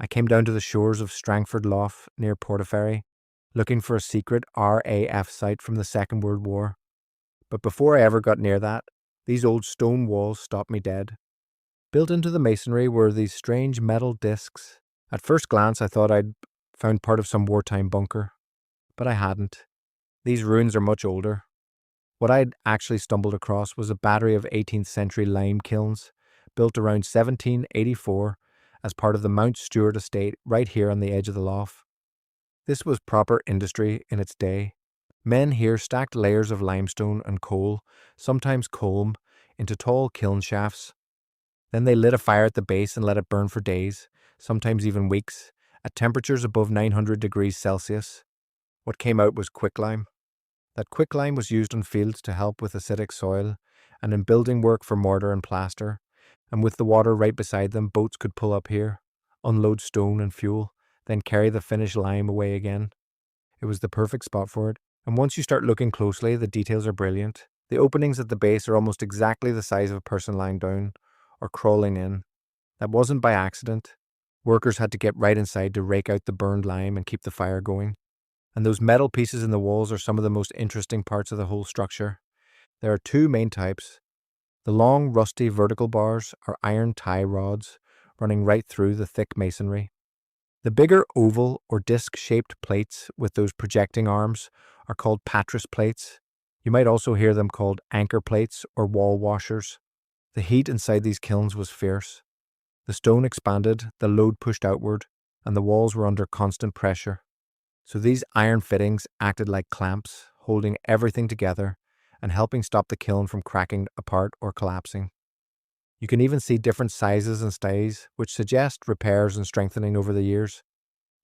I came down to the shores of Strangford Lough near Portaferry, looking for a secret RAF site from the Second World War. But before I ever got near that, these old stone walls stopped me dead. Built into the masonry were these strange metal discs. At first glance, I thought I'd found part of some wartime bunker, but I hadn't. These ruins are much older. What I'd actually stumbled across was a battery of 18th century lime kilns, built around 1784 as part of the Mount Stewart estate right here on the edge of the lough. This was proper industry in its day. Men here stacked layers of limestone and coal, sometimes colm, into tall kiln shafts. Then they lit a fire at the base and let it burn for days, sometimes even weeks, at temperatures above 900 degrees Celsius. What came out was quicklime. That quicklime was used on fields to help with acidic soil, and in building work for mortar and plaster. And with the water right beside them, boats could pull up here, unload stone and fuel, then carry the finished lime away again. It was the perfect spot for it. And once you start looking closely, the details are brilliant. The openings at the base are almost exactly the size of a person lying down or crawling in. That wasn't by accident. Workers had to get right inside to rake out the burned lime and keep the fire going. And those metal pieces in the walls are some of the most interesting parts of the whole structure. There are two main types. The long, rusty vertical bars are iron tie rods running right through the thick masonry. The bigger oval or disc-shaped plates with those projecting arms are called patras plates. You might also hear them called anchor plates or wall washers. The heat inside these kilns was fierce. The stone expanded, the load pushed outward, and the walls were under constant pressure. So these iron fittings acted like clamps, holding everything together and helping stop the kiln from cracking apart or collapsing. You can even see different sizes and styles, which suggest repairs and strengthening over the years.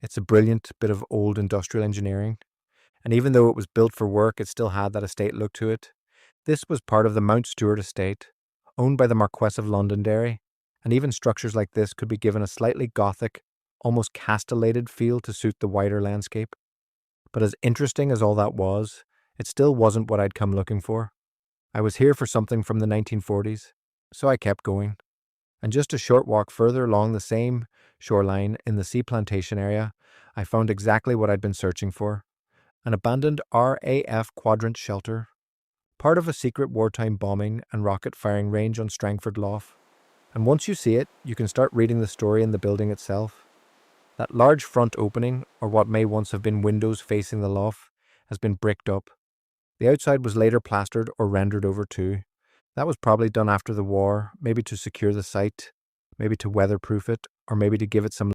It's a brilliant bit of old industrial engineering. And even though it was built for work, it still had that estate look to it. This was part of the Mount Stewart estate, owned by the Marquess of Londonderry, and even structures like this could be given a slightly Gothic, almost castellated feel to suit the wider landscape. But as interesting as all that was, it still wasn't what I'd come looking for. I was here for something from the 1940s, so I kept going. And just a short walk further along the same shoreline in the Sea Plantation area, I found exactly what I'd been searching for. An abandoned RAF quadrant shelter, part of a secret wartime bombing and rocket firing range on Strangford Lough. And once you see it, you can start reading the story in the building itself. That large front opening, or what may once have been windows facing the lough, has been bricked up. The outside was later plastered or rendered over too. That was probably done after the war, maybe to secure the site, maybe to weatherproof it, or maybe to give it some